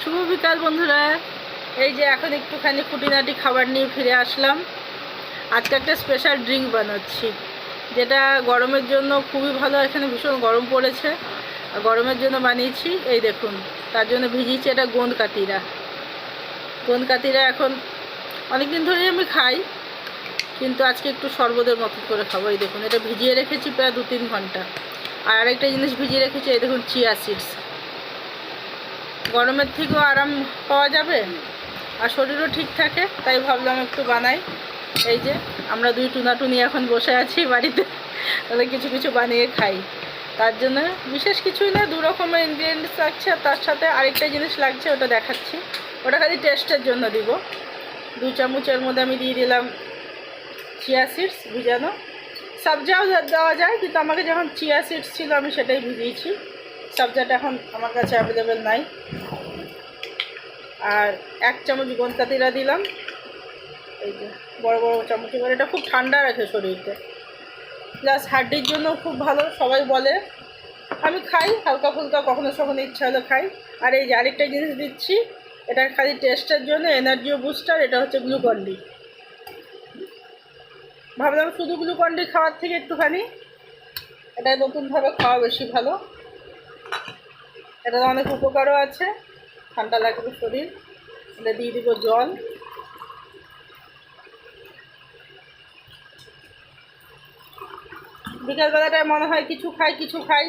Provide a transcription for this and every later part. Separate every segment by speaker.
Speaker 1: শুভ বিকাল বন্ধুরা। এই যে এখন একটুখানি খুঁটিনাটি খাবার নিয়ে ফিরে আসলাম। আজকে একটা স্পেশাল ড্রিঙ্ক বানাচ্ছি, যেটা গরমের জন্য খুবই ভালো। এখানে ভীষণ গরম পড়েছে, গরমের জন্য বানিয়েছি। এই দেখুন, তার জন্য ভিজিয়েছি এটা গোন্দকাতিরা। এখন অনেক দিন ধরেই আমি খাই, কিন্তু আজকে একটু শরবতের মতো করে খাবো। এই দেখুন, এটা ভিজিয়ে রেখেছি প্রায় 2-3 ঘন্টা। আর আরেকটা জিনিস ভিজিয়ে রেখেছি, এই দেখুন, চিয়া সিডস। গরমের থেকেও আরাম পাওয়া যাবে আর শরীরও ঠিক থাকে, তাই ভাবলাম একটু বানাই। এই যে আমরা দুই টুনাটুনি এখন বসে আছি বাড়িতে, তাহলে কিছু কিছু বানিয়ে খাই। তার জন্য বিশেষ কিছুই না, 2 রকমের ইনগ্রিডিয়েন্টস লাগছে, আর তার সাথে আরেকটা জিনিস লাগছে, ওটা দেখাচ্ছি। ওটা খালি টেস্টের জন্য দিব। 2 চামচের মধ্যে আমি দিয়ে দিলাম চিয়া সিডস ভিজানো। সবজাও দেওয়া যায়, কিন্তু আমাকে যখন চিয়া সিডস ছিল আমি সেটাই ভিজিয়েছি। সবজাটা এখন আমার কাছে অ্যাভেলেবেল নাই। আর 1 চামচ গোন্দকাতিরা দিলাম, এই যে বড় বড় চামচে করে। এটা খুব ঠান্ডা রাখে শরীরকে, প্লাস হাড্ডির জন্য খুব ভালো সবাই বলে। আমি খাই হালকা ফুলকা, কখনো কখনো ইচ্ছা হলে খাই। আর এই যে আরেকটা জিনিস দিচ্ছি, এটা খালি টেস্টের জন্য, এনার্জিও বুস্টার। এটা হচ্ছে গ্লুকন-ডি। ভাবলাম শুধু গ্লুকন-ডি খাওয়ার থেকে একটুখানি এটা নতুনভাবে খাওয়া বেশি ভালো। এটা অনেক উপকারও আছে, ঠান্ডা লাগবে শরীর। এটা দিয়ে দিব জল। বিকালবেলাটায় মনে হয় কিছু খাই,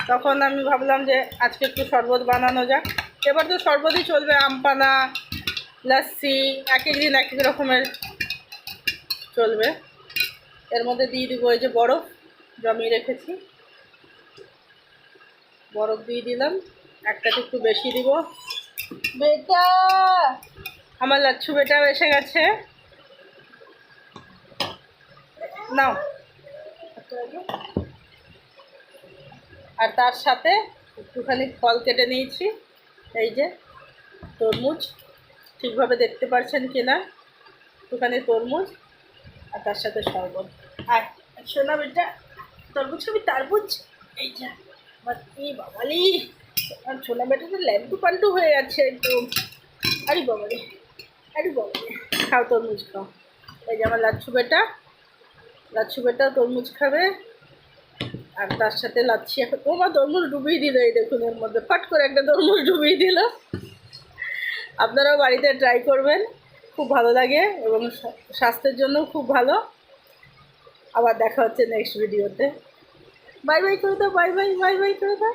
Speaker 1: তখন আমি ভাবলাম যে আজকে একটু শরবত বানানো যাক। এবার তো শরবতই চলবে, আমপানা, লস্যি, এক এক দিন এক এক রকমের চলবে। এর মধ্যে দিয়ে দিব এই যে বরফ জমিয়ে রেখেছি, বরফ দিয়ে দিলাম। একটাকে একটু বেশি দিব। বেটা, আমার লাচ্ছু বেটাও এসে গেছে, নাও। আর তার সাথে একটুখানি ফল কেটে নিয়েছি, এই যে তরমুজ। ঠিকভাবে দেখতে পারছেন কি না, একটুখানি তরমুজ, আর তার সাথে শরবত। আর শোনা বেটা, তরমুজ খাবি? তারবুজ। এই যে এই বাবালি, আর ছোলা বেটা তো ল্যান্টু পাল্টু হয়ে যাচ্ছে একদম। আরে বাবালি, খাও তরমুজ খাও। এই যে আমার লাচ্ছু বেটা তরমুজ খাবে, আর তার সাথে লাচ্ছি। এখন ও মা, তরমুজ ডুবিয়ে দিল। এই দেখুন, এর মধ্যে ফট করে একটা তরমুজ ডুবিয়ে দিল। আপনারাও বাড়িতে ট্রাই করবেন, খুব ভালো লাগে এবং স্বাস্থ্যের জন্য খুব ভালো। আবার দেখা হচ্ছে নেক্সট ভিডিওতে। বাই বাই করে দাও, বাই বাই করে দাও।